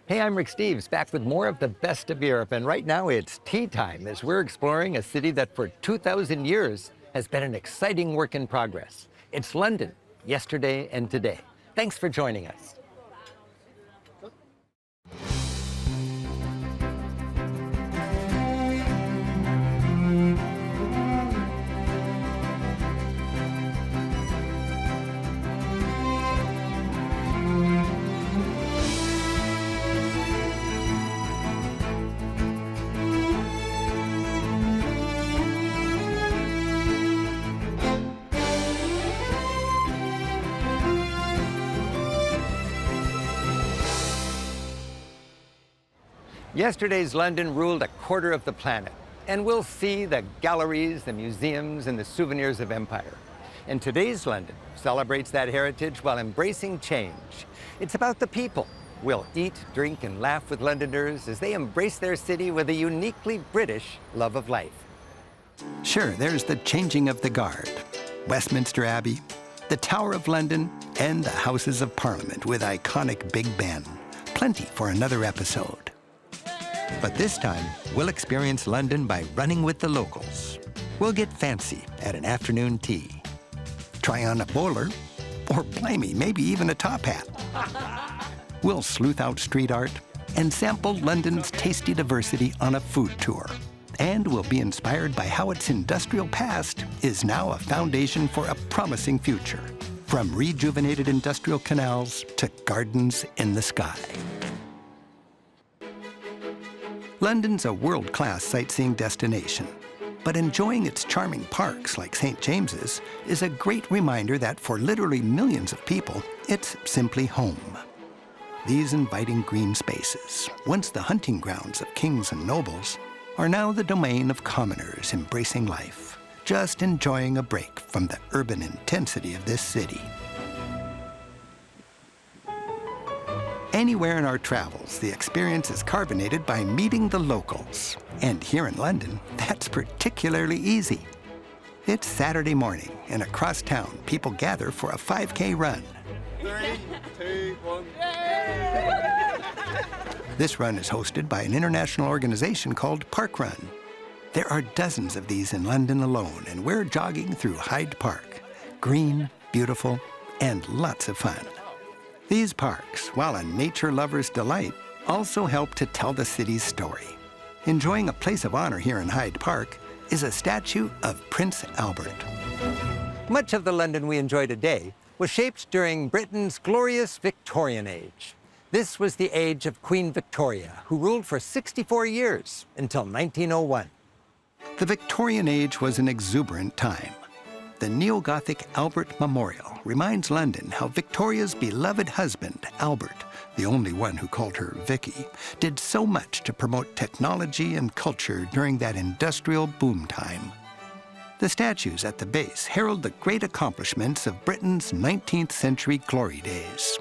Hey, I'm Rick Steves, back with more of the best of Europe. And right now it's tea time as we're exploring a city that for 2,000 years has been an exciting work in progress. It's London, yesterday and today. Thanks for joining us. Yesterday's London ruled a quarter of the planet, and we'll see the galleries, the museums, and the souvenirs of empire. And today's London celebrates that heritage while embracing change. It's about the people. We'll eat, drink, and laugh with Londoners as they embrace their city with a uniquely British love of life. Sure, there's the changing of the guard, Westminster Abbey, the Tower of London, and the Houses of Parliament with iconic Big Ben. Plenty for another episode. But this time, we'll experience London by running with the locals. We'll get fancy at an afternoon tea. Try on a bowler, or blimey, maybe even a top hat. We'll sleuth out street art and sample London's tasty diversity on a food tour. And we'll be inspired by how its industrial past is now a foundation for a promising future. From rejuvenated industrial canals to gardens in the sky. London's a world-class sightseeing destination, but enjoying its charming parks like St. James's is a great reminder that for literally millions of people, it's simply home. These inviting green spaces, once the hunting grounds of kings and nobles, are now the domain of commoners embracing life, just enjoying a break from the urban intensity of this city. Anywhere in our travels, the experience is carbonated by meeting the locals. And here in London, that's particularly easy. It's Saturday morning, and across town, people gather for a 5K run. 3, 2, 1. This run is hosted by an international organization called Park Run. There are dozens of these in London alone, and we're jogging through Hyde Park. Green, beautiful, and lots of fun. These parks, while a nature lover's delight, also help to tell the city's story. Enjoying a place of honor here in Hyde Park is a statue of Prince Albert. Much of the London we enjoy today was shaped during Britain's glorious Victorian age. This was the age of Queen Victoria, who ruled for 64 years until 1901. The Victorian age was an exuberant time. The neo-Gothic Albert Memorial reminds London how Victoria's beloved husband, Albert, the only one who called her Vicky, did so much to promote technology and culture during that industrial boom time. The statues at the base herald the great accomplishments of Britain's 19th century glory days.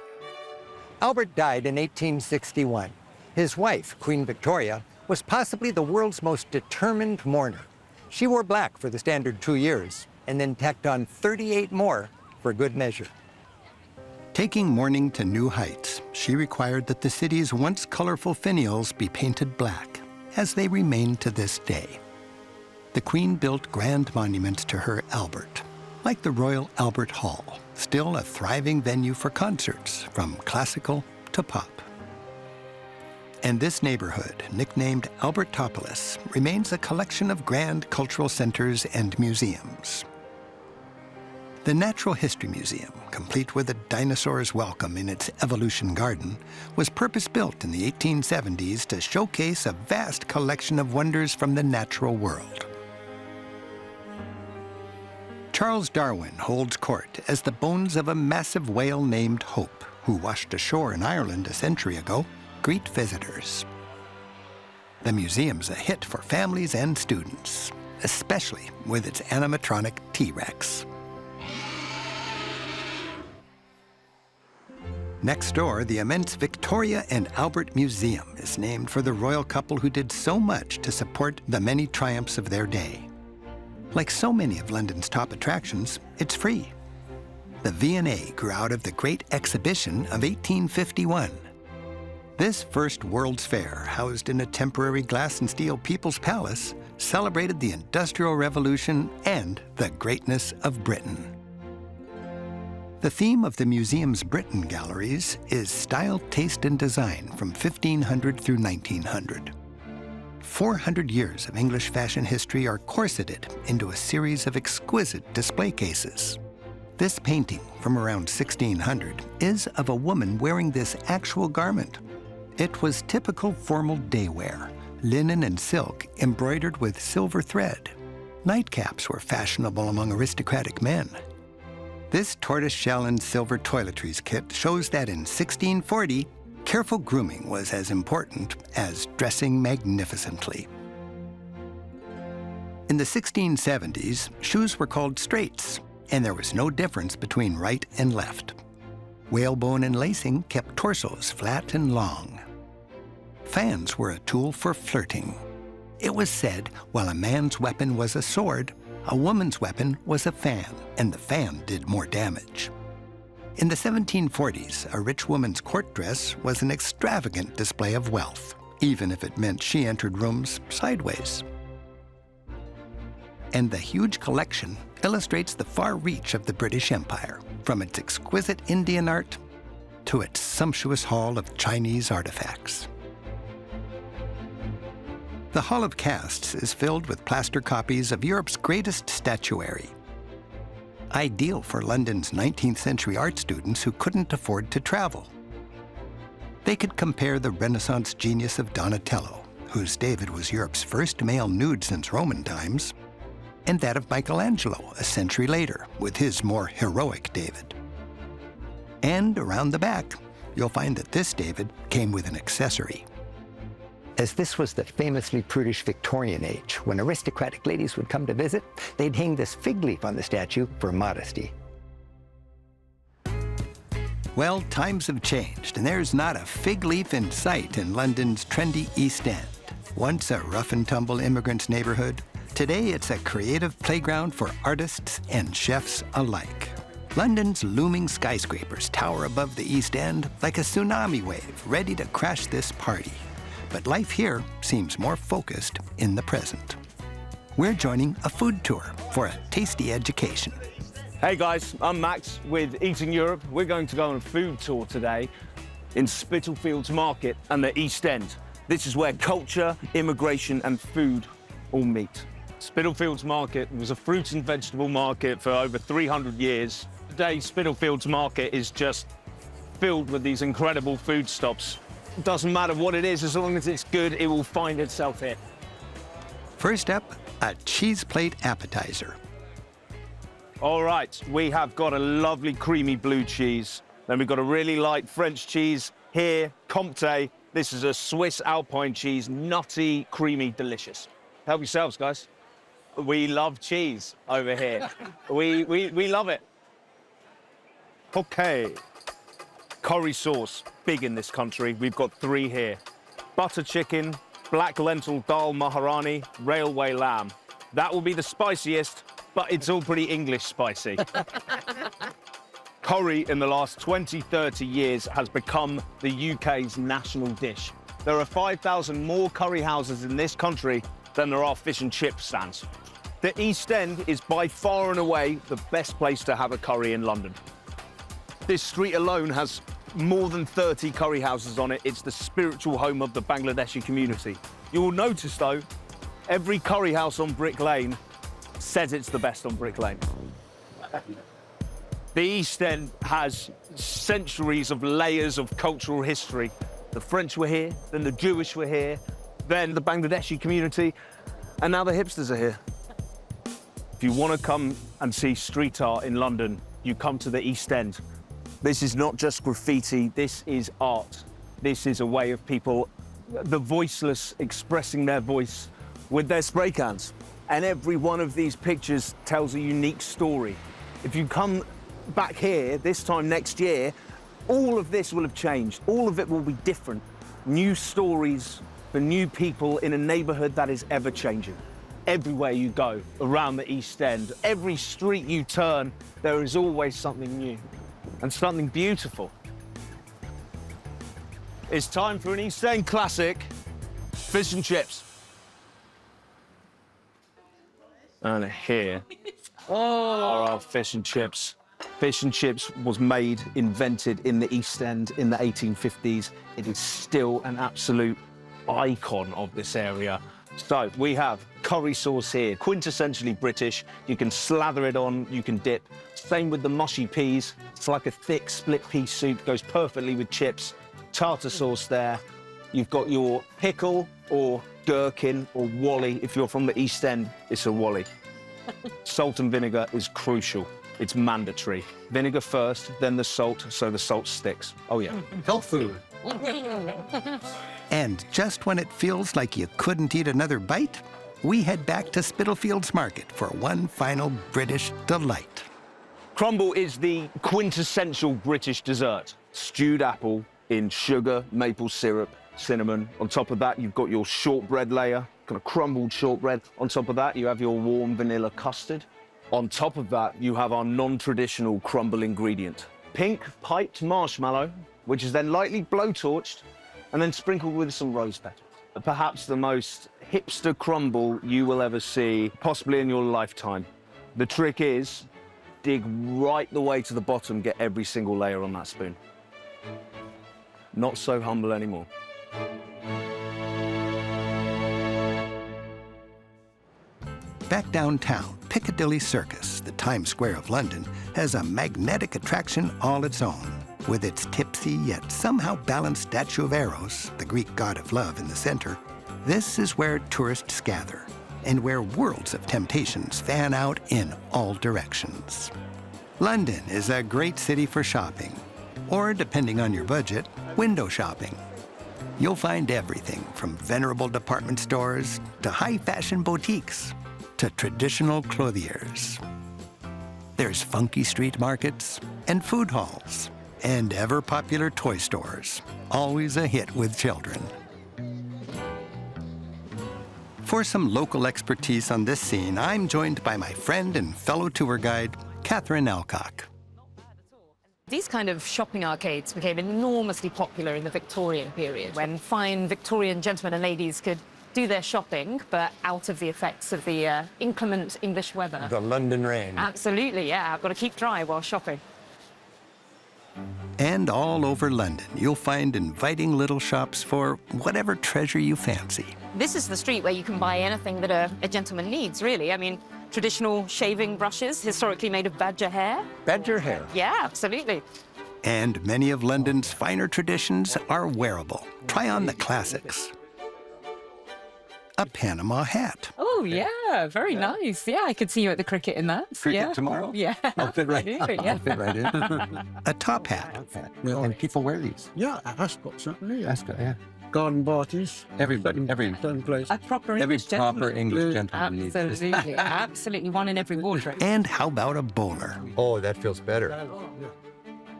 Albert died in 1861. His wife, Queen Victoria, was possibly the world's most determined mourner. She wore black for the standard 2 years, and then tacked on 38 more for good measure. Taking mourning to new heights, she required that the city's once colorful finials be painted black, as they remain to this day. The Queen built grand monuments to her Albert, like the Royal Albert Hall, still a thriving venue for concerts, from classical to pop. And this neighborhood, nicknamed Albertopolis, remains a collection of grand cultural centers and museums. The Natural History Museum, complete with a dinosaur's welcome in its evolution garden, was purpose-built in the 1870s to showcase a vast collection of wonders from the natural world. Charles Darwin holds court as the bones of a massive whale named Hope, who washed ashore in Ireland a century ago, greet visitors. The museum's a hit for families and students, especially with its animatronic T-Rex. Next door, the immense Victoria and Albert Museum is named for the royal couple who did so much to support the many triumphs of their day. Like so many of London's top attractions, it's free. The V&A grew out of the Great Exhibition of 1851. This first World's Fair, housed in a temporary glass and steel People's Palace, celebrated the Industrial Revolution and the greatness of Britain. The theme of the museum's Britain galleries is style, taste, and design from 1500 through 1900. 400 years of English fashion history are corseted into a series of exquisite display cases. This painting from around 1600 is of a woman wearing this actual garment. It was typical formal day wear, linen and silk embroidered with silver thread. Nightcaps were fashionable among aristocratic men. This tortoiseshell and silver toiletries kit shows that in 1640, careful grooming was as important as dressing magnificently. In the 1670s, shoes were called straights, and there was no difference between right and left. Whalebone and lacing kept torsos flat and long. Fans were a tool for flirting. It was said while a man's weapon was a sword, a woman's weapon was a fan, and the fan did more damage. In the 1740s, a rich woman's court dress was an extravagant display of wealth, even if it meant she entered rooms sideways. And the huge collection illustrates the far reach of the British Empire, from its exquisite Indian art to its sumptuous haul of Chinese artifacts. The Hall of Casts is filled with plaster copies of Europe's greatest statuary. Ideal for London's 19th century art students who couldn't afford to travel. They could compare the Renaissance genius of Donatello, whose David was Europe's first male nude since Roman times, and that of Michelangelo a century later, with his more heroic David. And around the back, you'll find that this David came with an accessory. As this was the famously prudish Victorian age, when aristocratic ladies would come to visit, they'd hang this fig leaf on the statue for modesty. Well, times have changed, and there's not a fig leaf in sight in London's trendy East End. Once a rough-and-tumble immigrants' neighborhood, today it's a creative playground for artists and chefs alike. London's looming skyscrapers tower above the East End like a tsunami wave ready to crash this party. But life here seems more focused in the present. We're joining a food tour for a tasty education. Hey guys, I'm Max with Eating Europe. We're going to go on a food tour today in Spitalfields Market and the East End. This is where culture, immigration and food all meet. Spitalfields Market was a fruit and vegetable market for over 300 years. Today, Spitalfields Market is just filled with these incredible food stops. It doesn't matter what it is, as long as it's good, it will find itself here. First up, a cheese plate appetizer. All right, we have got a lovely creamy blue cheese. Then we've got a really light French cheese here, Comté. This is a Swiss Alpine cheese, nutty, creamy, delicious. Help yourselves, guys. We love cheese over here. we love it. Okay. Curry sauce, big in this country. We've got 3 here. Butter chicken, black lentil dal maharani, railway lamb. That will be the spiciest, but it's all pretty English spicy. Curry in the last 20, 30 years has become the UK's national dish. There are 5,000 more curry houses in this country than there are fish and chip stands. The East End is by far and away the best place to have a curry in London. This street alone has more than 30 curry houses on it. It's the spiritual home of the Bangladeshi community. You will notice, though, every curry house on Brick Lane says it's the best on Brick Lane. The East End has centuries of layers of cultural history. The French were here, then the Jewish were here, then the Bangladeshi community, and now the hipsters are here. If you want to come and see street art in London, you come to the East End. This is not just graffiti, this is art. This is a way of people, the voiceless, expressing their voice with their spray cans. And every one of these pictures tells a unique story. If you come back here this time next year, all of this will have changed. All of it will be different. New stories for new people in a neighborhood that is ever changing. Everywhere you go around the East End, every street you turn, there is always something new and something beautiful. It's time for an East End classic, fish and chips. And here are our fish and chips. Fish and chips was made, invented in the East End in the 1850s. It is still an absolute icon of this area. So we have curry sauce here, quintessentially British. You can slather it on, you can dip. Same with the mushy peas. It's like a thick split pea soup, goes perfectly with chips. Tartar sauce there. You've got your pickle or gherkin or wally. If you're from the East End, it's a wally. Salt and vinegar is crucial. It's mandatory. Vinegar first, then the salt, so the salt sticks. Oh, yeah. Health food. And just when it feels like you couldn't eat another bite, we head back to Spitalfields Market for one final British delight. Crumble is the quintessential British dessert. Stewed apple in sugar, maple syrup, cinnamon. On top of that, you've got your shortbread layer, kind of crumbled shortbread. On top of that, you have your warm vanilla custard. On top of that, you have our non-traditional crumble ingredient. Pink piped marshmallow, which is then lightly blowtorched and then sprinkled with some rose petals. Perhaps the most hipster crumble you will ever see, possibly in your lifetime. The trick is, dig right the way to the bottom, get every single layer on that spoon. Not so humble anymore. Back downtown, Piccadilly Circus, the Times Square of London, has a magnetic attraction all its own. With its tipsy yet somehow balanced statue of Eros, the Greek god of love, in the center, this is where tourists gather and where worlds of temptations fan out in all directions. London is a great city for shopping, or depending on your budget, window shopping. You'll find everything from venerable department stores to high-fashion boutiques to traditional clothiers. There's funky street markets and food halls and ever-popular toy stores, always a hit with children. For some local expertise on this scene, I'm joined by my friend and fellow tour guide, Catherine Alcock. These kind of shopping arcades became enormously popular in the Victorian period, when fine Victorian gentlemen and ladies could do their shopping, but out of the effects of the inclement English weather. The London rain. Absolutely, yeah. I've got to keep dry while shopping. And all over London, you'll find inviting little shops for whatever treasure you fancy. This is the street where you can buy anything that a gentleman needs, really. I mean, traditional shaving brushes, historically made of badger hair. Badger hair. Yeah, absolutely. And many of London's finer traditions are wearable. Try on the classics. A Panama hat. Oh, yeah, very nice. Yeah, I could see you at the cricket in that. Cricket tomorrow? Yeah. I'll fit right in. Absolutely, I'll fit right in. A top hat. And people wear these. Yeah, Ascot certainly. Ascot, yeah. Garden parties. Every certain place. A proper Every English proper gentleman. English gentleman needs this. Absolutely, absolutely. One in every wardrobe. And how about a bowler? Oh, that feels better.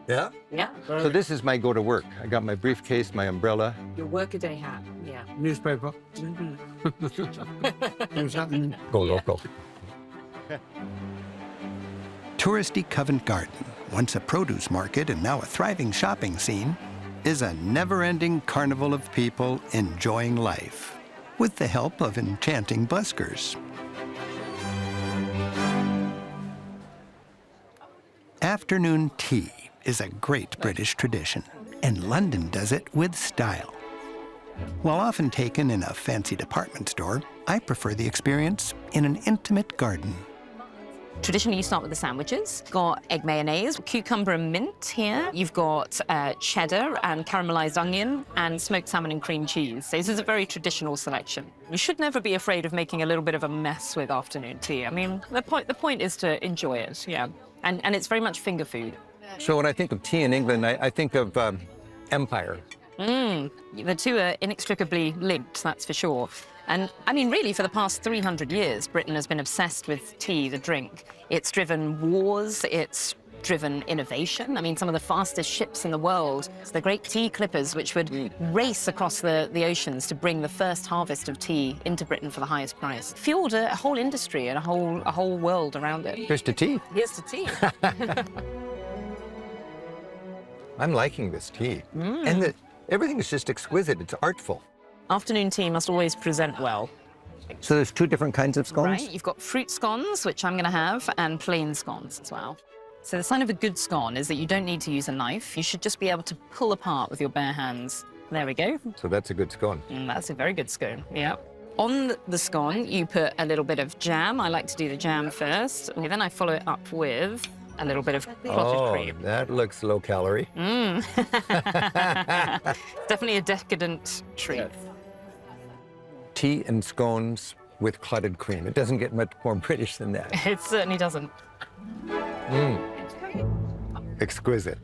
Yeah? Yeah. So this is my go-to-work. I got my briefcase, my umbrella. Your workaday hat. Yeah. Newspaper. What's happening? Go local. Touristy Covent Garden, once a produce market and now a thriving shopping scene, is a never-ending carnival of people enjoying life, with the help of enchanting buskers. Afternoon tea is a great British tradition, and London does it with style. While often taken in a fancy department store, I prefer the experience in an intimate garden. Traditionally, you start with the sandwiches. Got egg mayonnaise, cucumber and mint here. You've got cheddar and caramelized onion and smoked salmon and cream cheese. So this is a very traditional selection. You should never be afraid of making a little bit of a mess with afternoon tea. I mean, the point is to enjoy it, yeah. And it's very much finger food. So when I think of tea in England, I think of empire. The two are inextricably linked, that's for sure. And I mean, really, for the past 300 years, Britain has been obsessed with tea, the drink. It's driven wars, it's driven innovation. I mean, some of the fastest ships in the world, the great tea clippers, which would race across the oceans to bring the first harvest of tea into Britain for the highest price. Fueled a whole industry and a whole world around it. Here's to tea. Here's to tea. I'm liking this tea. And Everything is just exquisite. It's artful. Afternoon tea must always present well. So there's two different kinds of scones? Right, you've got fruit scones, which I'm going to have, and plain scones as well. So the sign of a good scone is that you don't need to use a knife. You should just be able to pull apart with your bare hands. There we go. So that's a good scone. That's a very good scone, yeah. On the scone, you put a little bit of jam. I like to do the jam first. And then I follow it up with a little bit of clotted cream. That looks low calorie. Definitely a decadent treat. Tea and scones with clotted cream. It doesn't get much more British than that. It certainly doesn't. Exquisite.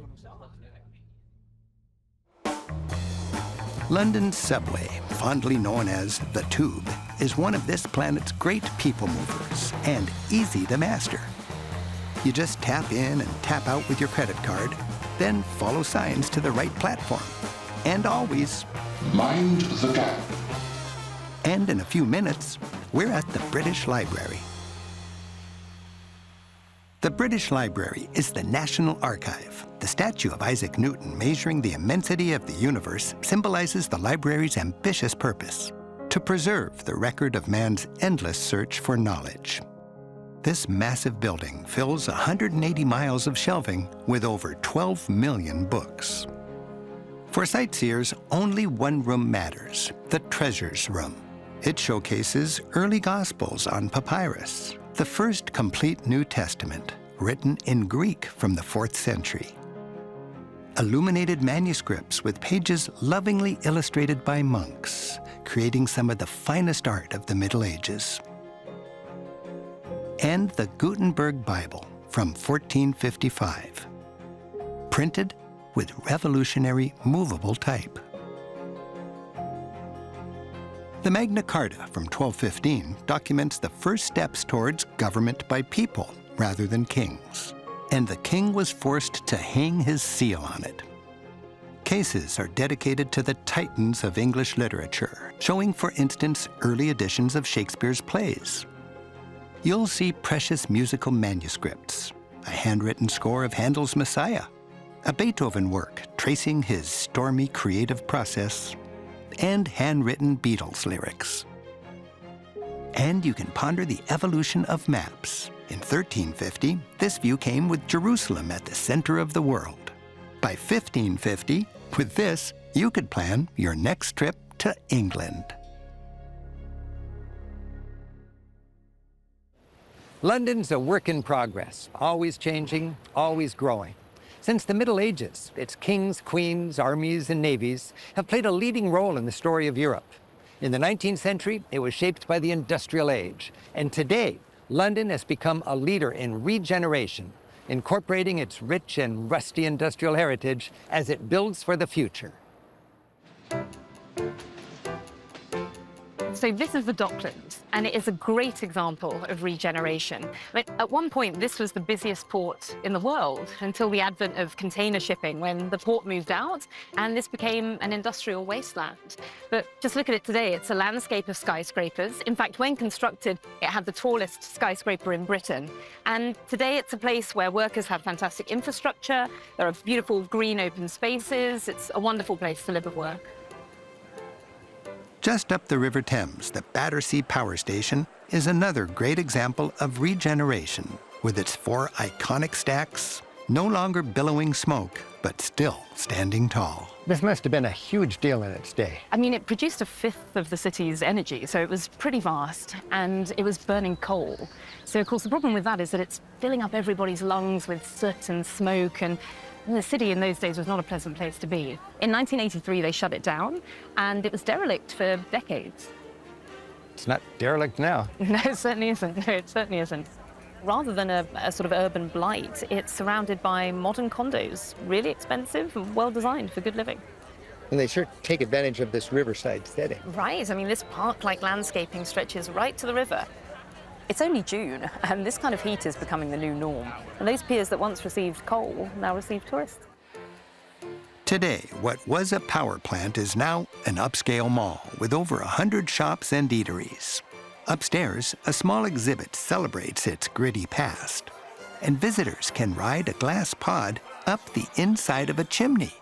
London's subway, fondly known as the Tube, is one of this planet's great people movers and easy to master. You just tap in and tap out with your credit card, then follow signs to the right platform. And always, mind the gap. and in a few minutes, we're at the British Library. The British Library is the National Archive. The statue of Isaac Newton measuring the immensity of the universe symbolizes the library's ambitious purpose: to preserve the record of man's endless search for knowledge. This massive building fills 180 miles of shelving with over 12 million books. For sightseers, only one room matters: the Treasures Room. It showcases early Gospels on papyrus, the first complete New Testament, written in Greek from the 4th century. Illuminated manuscripts with pages lovingly illustrated by monks, creating some of the finest art of the Middle Ages. And the Gutenberg Bible from 1455, printed with revolutionary movable type. The Magna Carta from 1215 documents the first steps towards government by people rather than kings, and the king was forced to hang his seal on it. Cases are dedicated to the titans of English literature, showing, for instance, early editions of Shakespeare's plays. You'll see precious musical manuscripts, a handwritten score of Handel's Messiah, a Beethoven work tracing his stormy creative process, and handwritten Beatles lyrics. And you can ponder the evolution of maps. In 1350, this view came with Jerusalem at the center of the world. By 1550, with this, you could plan your next trip to England. London's a work in progress, always changing, always growing. Since the Middle Ages, its kings, queens, armies, and navies have played a leading role in the story of Europe. In the 19th century, it was shaped by the Industrial Age. And today, London has become a leader in regeneration, incorporating its rich and rusty industrial heritage as it builds for the future. So this is the Docklands, and it is a great example of regeneration. I mean, at one point, this was the busiest port in the world until the advent of container shipping, when the port moved out, and this became an industrial wasteland. But just look at it today. It's a landscape of skyscrapers. In fact, when constructed, it had the tallest skyscraper in Britain. And today, it's a place where workers have fantastic infrastructure. There are beautiful green open spaces. It's a wonderful place to live and work. Just up the River Thames, the Battersea Power Station is another great example of regeneration, with its 4 iconic stacks, no longer billowing smoke, but still standing tall. This must have been a huge deal in its day. I mean, it produced a fifth of the city's energy, so it was pretty vast, and it was burning coal. So, of course, the problem with that is that it's filling up everybody's lungs with soot and smoke, and the city in those days was not a pleasant place to be. In 1983, they shut it down, and it was derelict for decades. It's not derelict now. No, it certainly isn't. No, it certainly isn't. Rather than a sort of urban blight, it's surrounded by modern condos, really expensive and well-designed for good living. And they sure take advantage of this riverside setting. Right. I mean, this park-like landscaping stretches right to the river. It's only June, and this kind of heat is becoming the new norm. And those piers that once received coal now receive tourists. Today, what was a power plant is now an upscale mall with over 100 shops and eateries. Upstairs, a small exhibit celebrates its gritty past, and visitors can ride a glass pod up the inside of a chimney.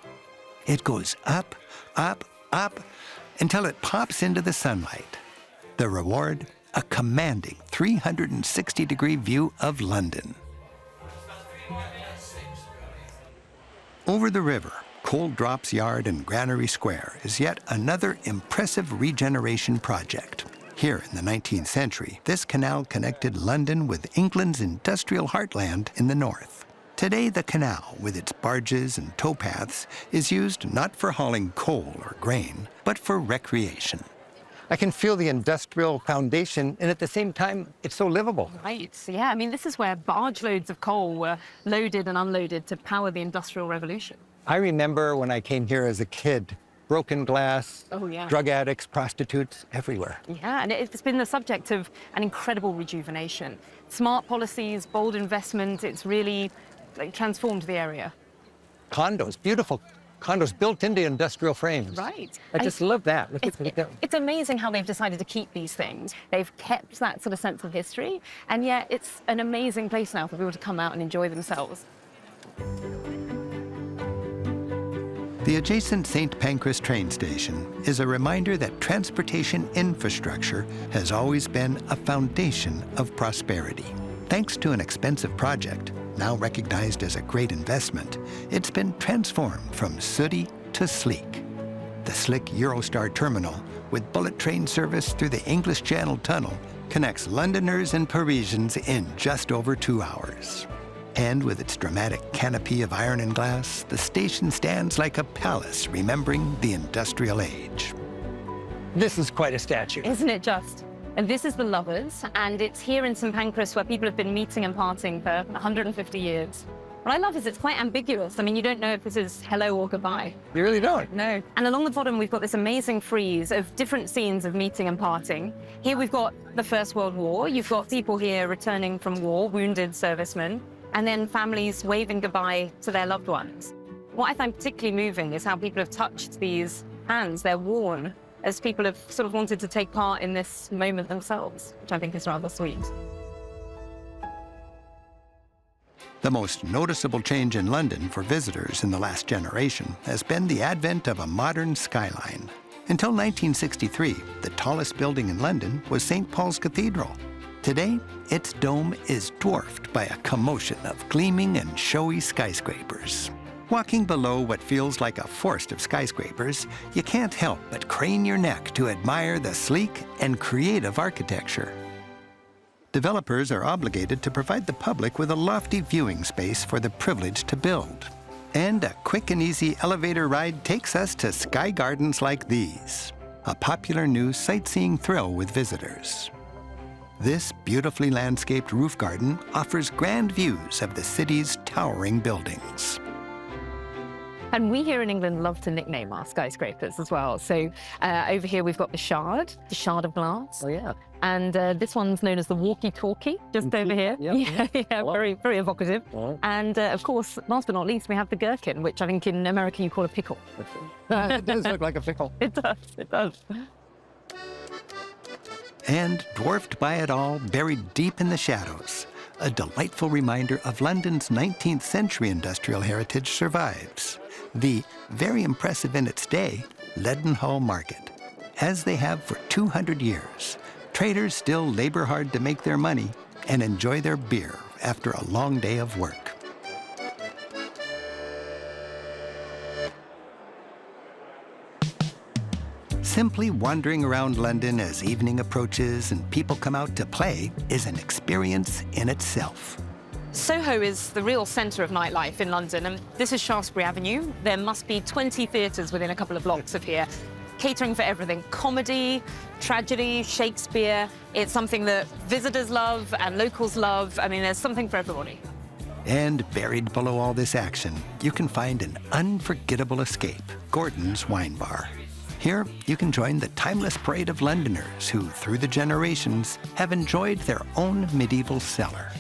It goes up, up, up, until it pops into the sunlight. The reward, a commanding 360-degree view of London. Over the river, Coal Drops Yard and Granary Square is yet another impressive regeneration project. Here in the 19th century, this canal connected London with England's industrial heartland in the north. Today, the canal, with its barges and towpaths, is used not for hauling coal or grain, but for recreation. I can feel the industrial foundation, and at the same time, it's so livable. Right, yeah, I mean, this is where barge loads of coal were loaded and unloaded to power the Industrial Revolution. I remember when I came here as a kid, broken glass, Oh, yeah. drug addicts, prostitutes, everywhere. Yeah, and it's been the subject of an incredible rejuvenation. Smart policies, bold investment, it's really transformed the area. Condos, beautiful condos built into industrial frames. Right. I just love that. Look at that. It's amazing how they've decided to keep these things. They've kept that sort of sense of history, and yet it's an amazing place now for people to come out and enjoy themselves. The adjacent St. Pancras train station is a reminder that transportation infrastructure has always been a foundation of prosperity. Thanks to an expensive project, now recognized as a great investment, it's been transformed from sooty to sleek. The slick Eurostar terminal, with bullet train service through the English Channel Tunnel, connects Londoners and Parisians in just over 2 hours. And with its dramatic canopy of iron and glass, the station stands like a palace remembering the industrial age. This is quite a statue. Isn't it just? And this is the Lovers, and it's here in St. Pancras where people have been meeting and parting for 150 years. What I love is it's quite ambiguous. I mean, you don't know if this is hello or goodbye. You really don't. No. And along the bottom, we've got this amazing frieze of different scenes of meeting and parting. Here we've got the First World War. You've got people here returning from war, wounded servicemen, and then families waving goodbye to their loved ones. What I find particularly moving is how people have touched these hands. They're worn, as people have sort of wanted to take part in this moment themselves, which I think is rather sweet. The most noticeable change in London for visitors in the last generation has been the advent of a modern skyline. Until 1963, the tallest building in London was St. Paul's Cathedral. Today, its dome is dwarfed by a commotion of gleaming and showy skyscrapers. Walking below what feels like a forest of skyscrapers, you can't help but crane your neck to admire the sleek and creative architecture. Developers are obligated to provide the public with a lofty viewing space for the privilege to build. And a quick and easy elevator ride takes us to sky gardens like these, a popular new sightseeing thrill with visitors. This beautifully landscaped roof garden offers grand views of the city's towering buildings. And we here in England love to nickname our skyscrapers as well. So over here we've got the Shard of glass. Oh, yeah. And this one's known as the walkie-talkie, just over here. Yep. Yeah, very, very evocative. Right. And of course, last but not least, we have the gherkin, which I think in America you call a pickle. It does look like a pickle. It does, it does. And dwarfed by it all, buried deep in the shadows, a delightful reminder of London's 19th century industrial heritage survives. The, very impressive in its day, Leadenhall Market. As they have for 200 years, traders still labor hard to make their money and enjoy their beer after a long day of work. Simply wandering around London as evening approaches and people come out to play is an experience in itself. Soho is the real centre of nightlife in London, and this is Shaftesbury Avenue. There must be 20 theatres within a couple of blocks of here, catering for everything. Comedy, tragedy, Shakespeare. It's something that visitors love and locals love. I mean, there's something for everybody. And buried below all this action, you can find an unforgettable escape, Gordon's Wine Bar. Here, you can join the timeless parade of Londoners who, through the generations, have enjoyed their own medieval cellar.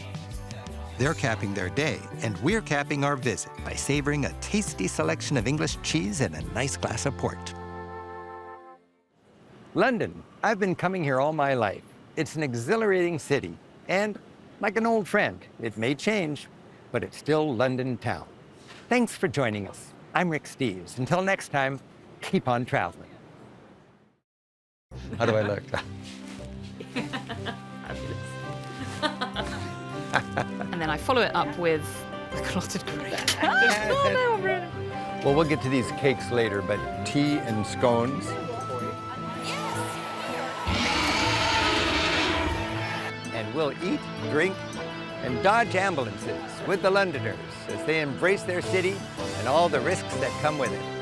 They're capping their day, and we're capping our visit by savoring a tasty selection of English cheese and a nice glass of port. London. I've been coming here all my life. It's an exhilarating city, and like an old friend, it may change, but it's still London town. Thanks for joining us. I'm Rick Steves. Until next time, keep on traveling. How do I look? And then I follow it up with the clotted cream. Well, we'll get to these cakes later, but tea and scones. And we'll eat, drink, and dodge ambulances with the Londoners as they embrace their city and all the risks that come with it.